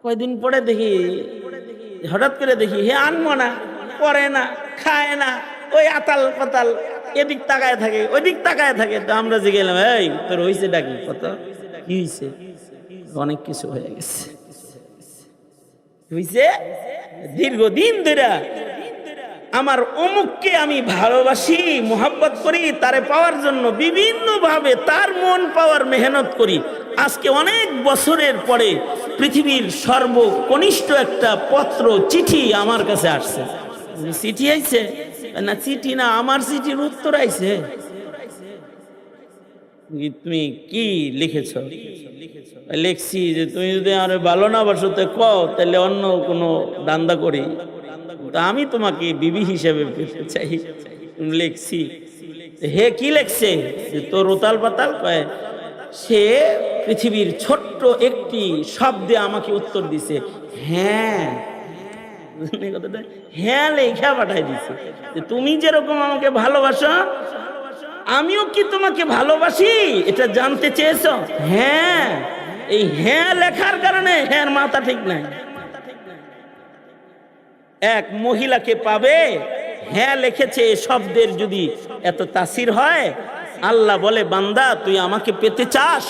কয়দিন পরে দেখি, হঠাৎ করে দেখি হে আনমনা, পরে না, খায় না, ওই আতাল পাতাল, এদিক তাকায় থাকে ওইদিক তাকায় থাকে। তো আমরা যে গেলাম, এই তোর হইছে ডাকি কত, কি হইছে? অনেক কিছু হয়ে গেছে। হইছে দীর্ঘদিন ধরে আমার অমুককে আমি ভালোবাসি, মোহাব্বত করি, তারে পাওয়ার জন্য বিভিন্ন ভাবে তার মন পাওয়ার মেহনত করি। আজকে অনেক বছরের পরে পৃথিবীর সর্বকনিষ্ঠ একটা পত্র, চিঠি আমার কাছে আসছে। চিঠি আইছে না? চিঠি না, আমার চিঠির উত্তর আইছে। তুমি কি লিখেছ? লিখছি যে তুমি যদি আর ভালো না বাসো তো কও, তাহলে অন্য কোনো দান্দা করি, আমি তোমাকে বিবি হিসেবে পেতে চাই। লিখছি। হে কি লিখছে? যে তোর উতাল পাতাল কয়। সে পৃথিবীর ছোট্ট একটি শব্দে আমাকে উত্তর দিছে, হ্যাঁ। হ্যাঁ লেখা পাঠাই দিছে যে তুমি যেরকম আমাকে ভালোবাসো আমিও কি তোমাকে ভালোবাসি, এটা জানতে চেয়েছ? হ্যাঁ। এই হ্যাঁ লেখার কারণে হ্যাঁ মাথা ঠিক নাই। এক মহিলাকে পাবে, হ্যাঁ লিখেছে, শব্দের যদি এত তাসির হয়, আল্লাহ বলে বান্দা তুই আমাকে পেতে চাস,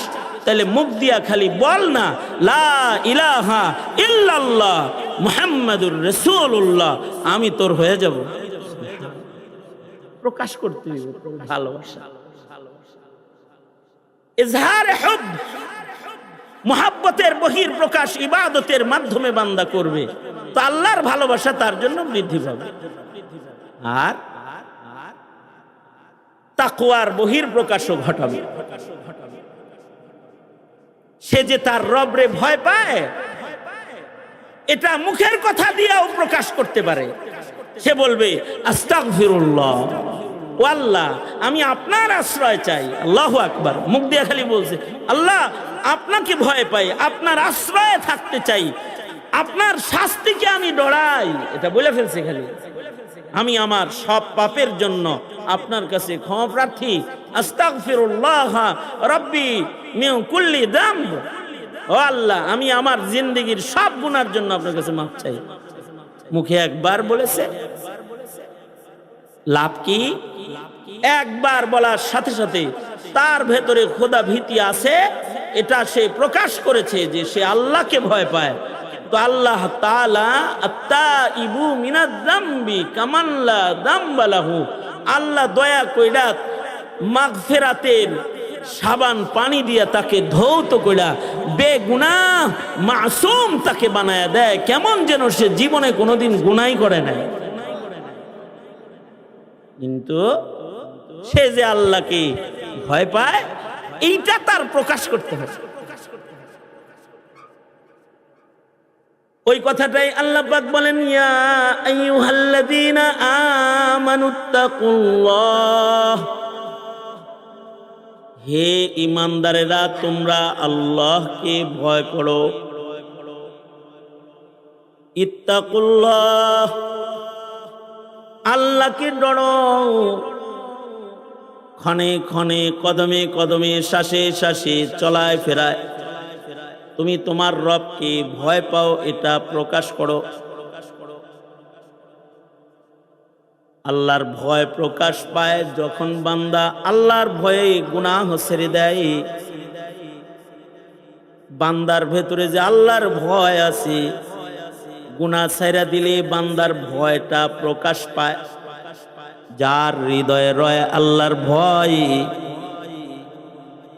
তাহলে মুখ দিয়া খালি বল না লা ইলাহা ইল্লাল্লাহ মুহাম্মাদুর রাসূলুল্লাহ, আমি তোর হয়ে যাব। প্রকাশ করতে হবে ভালোবাসা, ইজহার হুব, মুহাব্বতের বহির প্রকাশ ইবাদতের মাধ্যমে বান্দা করবে, তো আল্লাহর ভালোবাসা তার জন্য বৃদ্ধি পাবে। আর তাকওয়ার বহির প্রকাশও ঘটাবে। সে যে তার রবরে ভয় পায়, এটা মুখের কথা দিয়েও প্রকাশ করতে পারে। সে বলবে আস্তাগফিরুল্লাহ, ও আল্লাহ আমি আপনার আশ্রয় চাই। আল্লাহু আকবার। মুখ দিয়ে খালি বলছে আল্লাহ আপনাকে ভয় পাই, আপনার আশ্রয়ে থাকতে চাই, আপনার শাস্তিকে আমি ডরাই। এটা বলে ফেলছে খালি। আমি আমার সব পাপের জন্য আপনার কাছে ক্ষমা প্রার্থী। আস্তাগফিরুল্লাহ রাব্বি মিন কুল্লি যামব। ও আল্লাহ আমি আমার জিন্দেগীর সব গুনার জন্য আপনার কাছে মাফ চাই। মুখে একবার বলেছে, লাভ কি? একবার বলার সাথে সাথে তার ভেতরে খোদা ভীতি আছে, এটা সে প্রকাশ করেছে যে সে আল্লাহকে ভয় পায়। তো আল্লাহ তাআলা আত্তাইবু মিনাজ যামবি কামান লা যামবা লাহু, আল্লাহ দয়া কইরা মাগফিরাতের সাবান পানি দিয়া তাকে ধৌত কইরা বেগুনাহ মাসুম তাকে বানায়া দেয়, কেমন যেন সে জীবনে কোনোদিন গুনাহ করে নাই। কিন্তু সে যে আল্লাহকে ভয় পায়, এইটা তার প্রকাশ করতে হবে। ওই কথাটাই আল্লাহ পাক বলেন, ইয়া আইয়ুহাল্লাযীনা আমানুত্তাকুল্লাহ, হে ঈমানদারেরা তোমরা আল্লাহকে ভয় করো। ইত্তাকুল্লাহ, আল্লাহকে ডরো। ক্ষণে ক্ষণে, কদমে কদমে, শ্বাসে শ্বাসে, চলায় ফেরায় তুমি তোমার রবকে ভয় পাও, এটা প্রকাশ করো। আল্লাহর ভয় প্রকাশ পায় যখন বান্দা আল্লাহর ভয়ে গুনাহ ছেড়ে দেয়। বান্দার ভেতরে যে আল্লাহর ভয় আছে, গুনাহ ছেড়ে দিলে বান্দার ভয়টা প্রকাশ পায়। যার হৃদয়ে রয় আল্লাহর ভয়,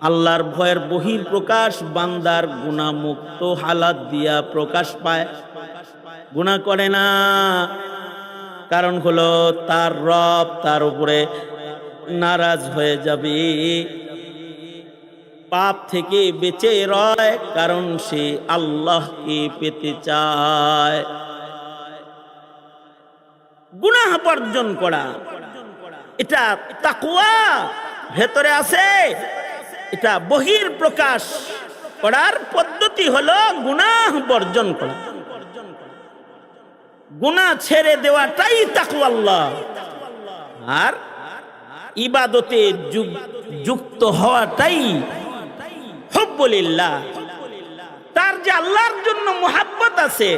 আল্লাহর ভয়ের বহির প্রকাশ বান্দার গুনাহমুক্ত হালাত দিয়া প্রকাশ পায়। গুনাহ করে না, কারণ হলো তার রব তার উপরে নারাজ হয়ে যাবে। পাপ থেকে বেঁচে রয়, কারণ সে আল্লাহকে পেতে চায়। গুনাহ বর্জন করা, এটা তাকওয়া ভেতরে আছে। এটা বহির প্রকাশ করার পদ্ধতি হলো গুনাহ বর্জন করা। গুনাহ ছেড়ে দেওয়াটাই তাকওয়াল্লাহ। আর ইবাদতে যুক্ত হওয়াটাই হুব্বুলিল্লাহ। তার যে আল্লাহর জন্য মুহাব্বত আছে,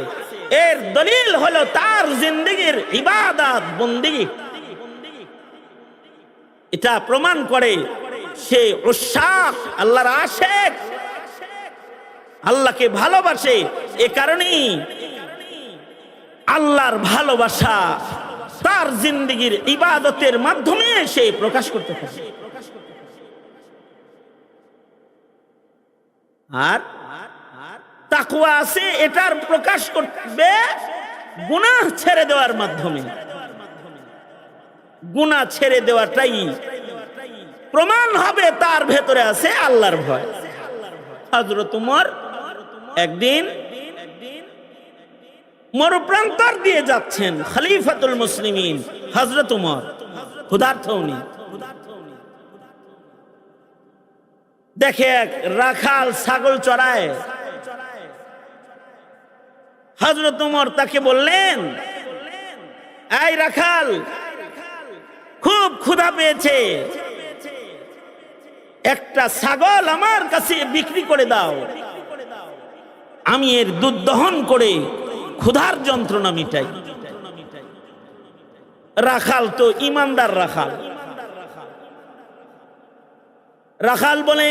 এর দলিল হলো তার জিন্দেগীর ইবাদত বন্দেগী। এটা প্রমাণ করে সে উশাক, আল্লাহর আশেক, আল্লাহকে ভালোবাসে। এ কারণেই আল্লাহর ভালোবাসা তার জিন্দেগীর ইবাদতের মাধ্যমে সে প্রকাশ করতে পারে। আর তাকওয়া আছে, এটার প্রকাশ করবে গুনাহ ছেড়ে দেওয়ার মাধ্যমে। গুনাহ ছেড়ে দেওয়াটাই প্রমাণ হবে তার ভেতরে আছে আল্লাহর ভয়। হযরত ওমর একদিন মরুপ্রান্তর দিয়ে যাচ্ছেন, খলিফাতুল মুসলিমিন হযরত ওমর ক্ষুধার্ত উনি। দেখে এক রাখাল ছাগল চড়ায়। হযরত ওমর তাকে বললেন, এই রাখাল, খুব ক্ষুধা পেয়েছে, একটা ছাগল আমার কাছে বিক্রি করে দাও, আমি এর দুধ দহন করে ক্ষুধার যন্ত্রণা মিটাই। রাখাল তো ইমানদার রাখাল। রাখাল বলে,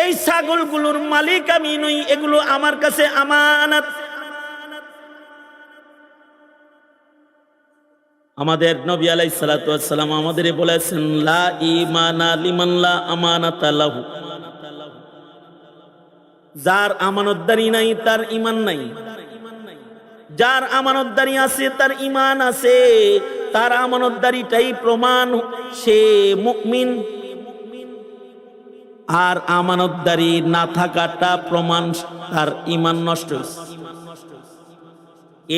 এই ছাগলগুলোর মালিক আমি নই, এগুলো আমার কাছে আমানত। আমাদের নবী আলাইহিস সালাতু ওয়াস সালাম আমাদের বলেছেন, লা ঈমানা লিমান লা আমানাতা লাহু। যার আমানতদারি নাই তার ঈমান নাই, যার আমানতদারি আছে তার ঈমান আছে। তার আমানতদারিটাই প্রমাণ সে মুমিন, আর আমানতদারি না থাকাটা প্রমাণ তার ঈমান নষ্ট হয়েছে।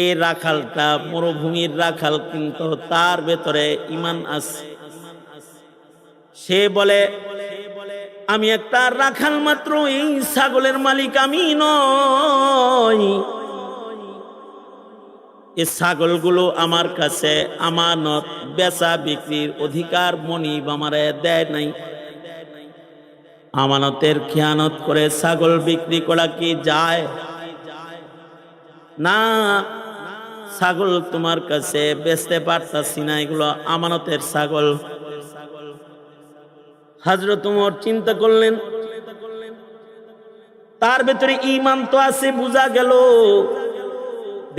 এ রাখালটা মরুভূমির রাখাল, কিন্তু তার ভেতরে ঈমান আছে। সে বলে, আমি একটা রাখাল মাত্র, এই ছাগলের মালিক আমি নই। এই ছাগলগুলো আমার কাছে আমানত, বেচা বিক্রির অধিকার মনিব আমারে দেয় নাই। আমানতের খেয়ানত করে ছাগল বিক্রি করা কি যায়? না, ছাগল তোমার কাছে বেচতে পারতাছি না, এগুলো আমানতের ছাগল। হযরত ওমর চিন্তা করলেন, তার ভেতরে ঈমান তো আছে, বুঝা গেল।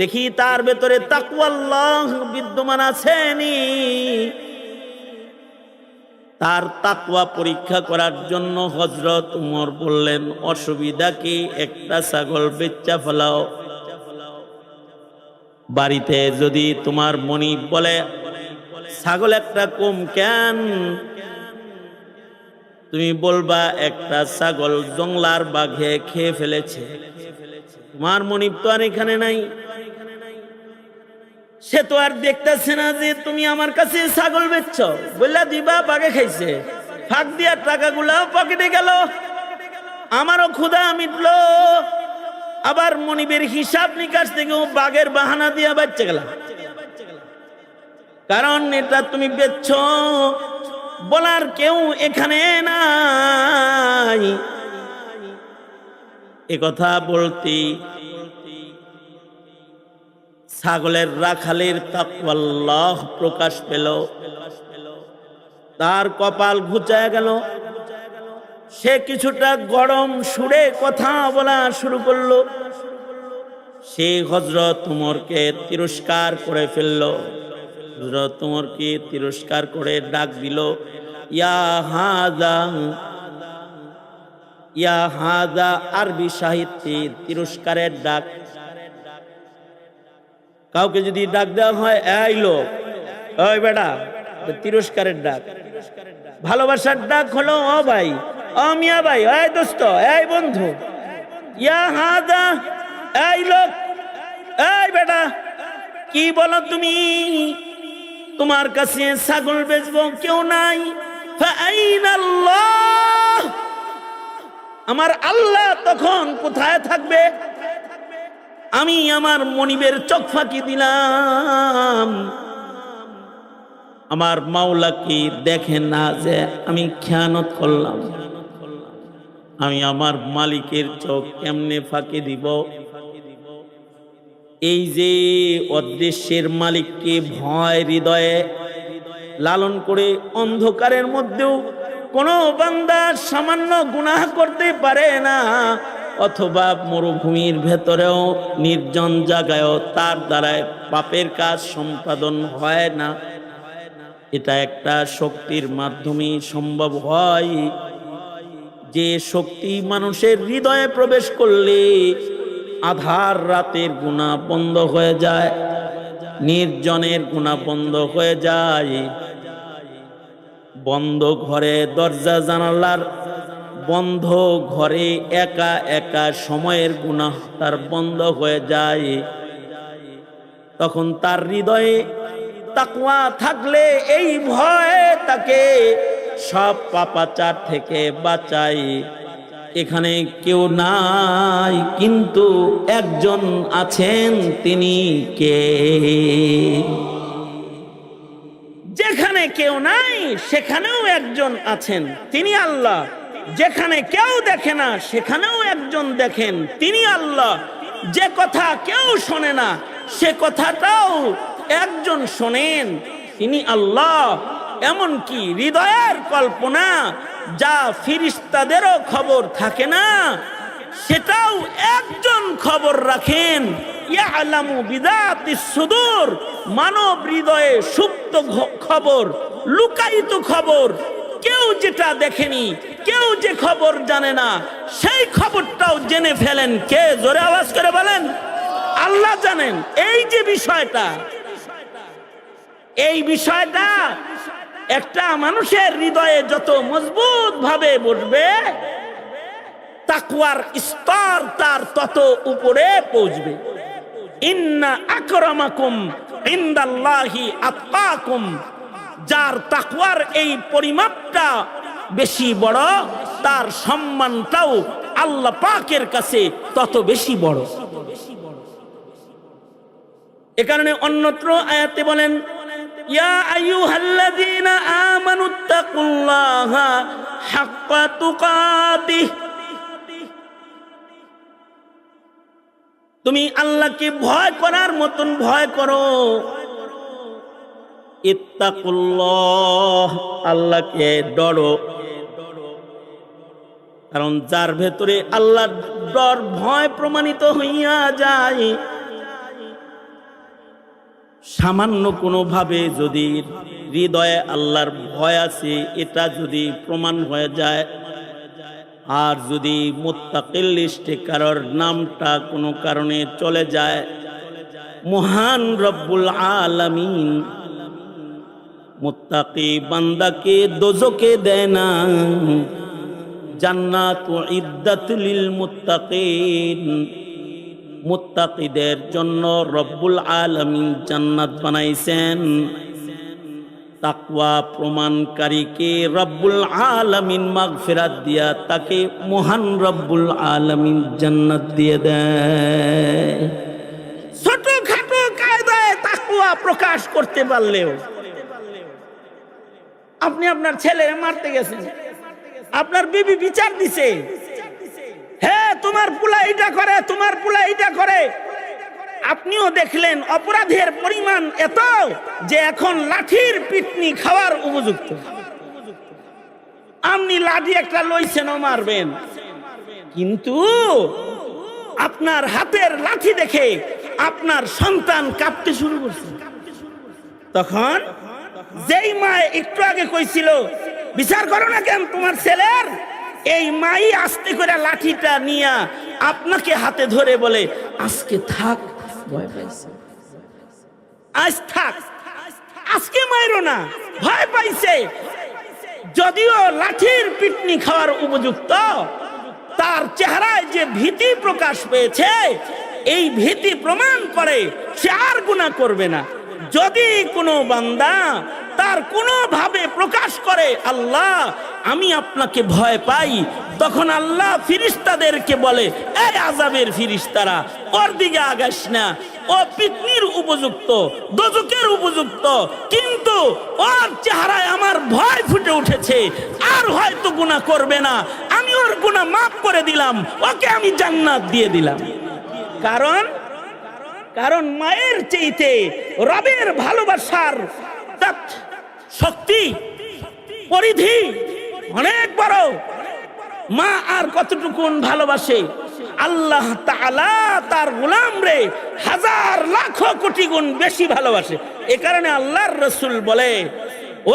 দেখি তার ভেতরে তাকওয়াল্লাহ বিদ্যমান আছেনি। তার তাকওয়া পরীক্ষা করার জন্য হযরত ওমর বললেন, অসুবিধা কি, একটা ছাগল বেচা ফেলাও। বাড়িতে যদি তোমার মনিব বলে, ছাগল একটা কম কেন, তুমি বলবা একটা ছাগল জংলার বাঘে খেয়ে ফেলেছে। তোমার মনিব তো আর এখানে নাই, সে তো আর দেখতেছে না যে তুমি আমার কাছে ছাগল বেচছ। বললা দিবা, বাঘে খাইছে, ফাঁক দিয়া টাকাগুলা পকেটে গেল, আমারও ক্ষুধা মিটলো, আবার মনিবের হিসাব নিকাশ থেকেও বাঘের বাহানা দিয়া বাচ্চা গেল। কারণ এটা তুমি বেচছ বলার কেউ এখানে নাই। একথা বলতে ছাগলের রাখালের তাকওয়াল্লাহ প্রকাশ পেল। তার কপাল ঘুচায় গেল। সে কিছুটা গরম সুরে কথা বলা শুরু করলো। সে হযরত উমরকে তিরস্কার করে ফেলল। হযরত উমরকে তিরস্কার করে ডাক দিল, ইয়া হাযা, ইয়া হাযা। আরবি সাহিত্যে তিরস্কারের ডাক। কাউকে যদি ডাক দেওয়া হয়, এই লোক, ওই বেটা, তিরস্কারের ডাক। ভালোবাসার ডাক হলো ও ভাই, ও মিয়া ভাই, এই দোস্ত, এই বন্ধু। ইয়া হাযা, এই লোক, এই বেটা, কি বলো তুমি? তোমার কাছে ছাগল বেচবো কেউ নাই। ফাআইনাল্লাহ, আমার আল্লাহ তখন কোথায় থাকবে? আমি আমার মনিবের চোখ ফাঁকি দিলাম। আমার মাওলা কি দেখেন না যে আমি খেয়ানত করলাম? আমি আমার মালিকের চোখ কেমনে ফাঁকি দিব? এই যে অদৃশ্যের মালিককে ভয় হৃদয়ে লালন করে অন্ধকারের মধ্যেও কোনো বান্দা সামান্য গুনাহ করতে পারে না, অথবা মরুভূমির ভেতরেও নির্জন জায়গায়ও তার দ্বারায় পাপের কাজ সম্পাদন হয় না। এটা একটা শক্তির মাধ্যমে সম্ভব হয়, যে শক্তি মানুষের হৃদয়ে প্রবেশ করলে আধার রাতের গুনাহ বন্ধ হয়ে যায়, নির্জনের গুনাহ বন্ধ হয়ে যায়। বন্ধ ঘরে দরজা জানালার বন্ধ ঘরে একা একা সময়ের গুনাহ তার বন্ধ হয়ে যায়। তখন তার হৃদয়ে তাকওয়া থাকলে এই ভয় তাকে সব পাপাচার থেকে বাঁচায়। এখানে কেউ নাই, কিন্তু একজন আছেন। তিনি কে? যেখানে কেউ নাই সেখানেও একজন আছেন, তিনি আল্লাহ। যেখানে কেউ দেখে না সেখানেও একজন দেখেন, তিনি আল্লাহ। যে কথা কেউ শোনে না সে কথাটাও একজন শোনেন, তিনি আল্লাহ। এমনকি হৃদয়ের কল্পনা যা ফিরিস্তাদেরও খবর থাকে না, সেটাও একজন খবর রাখেন। ইয়ালামু বিযাতিস সুদূর, মানব হৃদয়ে সুপ্ত খবর, লুকায়িত খবর, কেউ যেটা দেখেনি, কেউ যে খবর জানে না, সেই খবরটাও জেনে ফেলেন কে? জোরে আওয়াজ করে বলেন, আল্লাহ জানেন। এই যে বিষয়টা, এই বিষয়টা একটা মানুষের হৃদয়ে যত মজবুত ভাবে বসবে, তাকওয়ার স্তর তার তত উপরে পৌঁছবে। ইন্না আকরামাকুম ইনদাল্লাহি আতকাকুম, যার তাকওয়ার এই পরিমাপটা বেশি বড়, তার সম্মানটাও আল্লাহ পাকের কাছে তত বেশি বড়। এ কারণে অন্যত্র আয়াতে বলেন, ইয়া আইয়ুহাল্লাযীনা আমানুত্তাকুল্লাহা হাক্কা তুকাতিহ, তুমি আল্লাহকে ভয় করার মতন ভয় করো। ইত্তাকুল্লাহ, আল্লাহকে ডরো। কারণ যার ভেতরে আল্লাহর ডর ভয় প্রমাণিত হইয়া যায়, সামান্য কোনো ভাবে যদি হৃদয়ে আল্লাহর ভয় আছে এটা যদি প্রমাণ হয়ে যায়, আর যদি মুত্তাকিল লিস্টে কারোর নামটা কোনো কারণে চলে যায়, মহান রব্বুল আলামিন মুত্তাকি বান্দাকে দোজকে দেয় না, জান্নাত উইদ্দাতুল লিল মুত্তাকিন, মুত্তাকিদের জন্য রব্বুল আলামিন জান্নাত বানাইছেন। তাকওয়া প্রমাণকারীকে রব্বুল আলামিন মাগফিরাত দিয়া তাকে মহান রব্বুল আলামিন জান্নাত দিয়ে দেয়। ছোটখাটো কায়দায় তাকওয়া প্রকাশ করতে পারলেও, আপনি আপনার ছেলে মারতে গেছেন, আপনার বিবি বিচার দিছে, হ্যাঁ তোমার পুলা এটা করে, তোমার পুলা এটা করে। আপনিও দেখলেন অপরাধের পরিমাণ এত যে এখন লাঠির পিটনি খাওয়ার উপযুক্ত। আপনি লাঠি একটা লইছেন মারবেন, কিন্তু আপনার হাতের লাঠি দেখে আপনার সন্তান কাঁপতে শুরু করছে। তখন যেই মা একটু আগে কইছিল বিচার করো না কেন তোমার ছেলের, এই মাই আস্তে করে লাঠিটা নিয়ে আপনাকে হাতে ধরে বলে আজকে থাক, ভয় পাইছে, আজ থাক, আজকে মাইরো না, ভয় পাইছে। যদিও লাঠির পিটনি খাওয়ার উপযুক্ত, তার চেহারায় যে ভীতি প্রকাশ পেয়েছে, এই ভীতি প্রমাণ করে সে আর গুনাহ করবে না। যদি কোনো বান্দা তার কোনো ভাবে প্রকাশ করে আল্লাহ আমি আপনাকে ভয় পাই, তখন আল্লাহ ফিরিস্তাদেরকে বলে এই আযাবের ফিরিস্তারা, ওর দিকে আগাস না, ও পিটনির উপযুক্ত, দোজখের উপযুক্ত, কিন্তু ওর চেহারায় আমার ভয় ফুটে উঠেছে, আর হয়তো গুনাহ করবে না, আমি ওর গুনাহ মাফ করে দিলাম, ওকে আমি জান্নাত দিয়ে দিলাম। কারণ মায়ের চাইতে রবের ভালোবাসার শক্তি পরিধি অনেক বড়। মা আর কতটুকুন ভালোবাসে, আল্লাহ তাআলা তার গোলামরে হাজার লাখ কোটি গুণ বেশি ভালোবাসে। এ কারণে আল্লাহর রাসূল বলে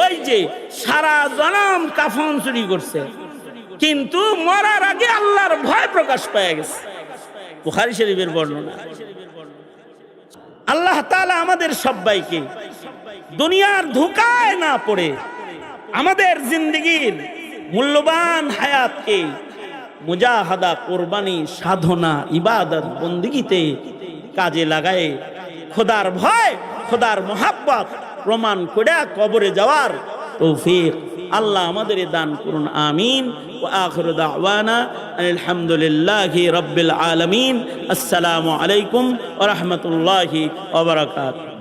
ওই যে সারা জনম কাফন চুরি করছে, কিন্তু মরার আগে আল্লাহর ভয় প্রকাশ পেয়ে গেছে। বুখারী শরীফের বর্ণনা। আল্লাহ তাআলা আমাদের সবাইকে দুনিয়ার ধোঁকায় না পড়ে আমাদের জিন্দেগির মূল্যবান হায়াতকে মুজাহাদা, কোরবানি, সাধনা, ইবাদত, বন্দেগীতে কাজে লাগায় খোদার ভয়, খোদার মহাব্বত প্রমাণ করে কবরে যাওয়ার তৌফিক আল্লাহ আমাদের দান করুন। আমিন। ওয়া আখিরু দাওয়ানা আলহামদুলিল্লাহি রাব্বিল আলামিন। আসসালামু আলাইকুম ওয়া রাহমাতুল্লাহি ওয়া বারাকাতুহু।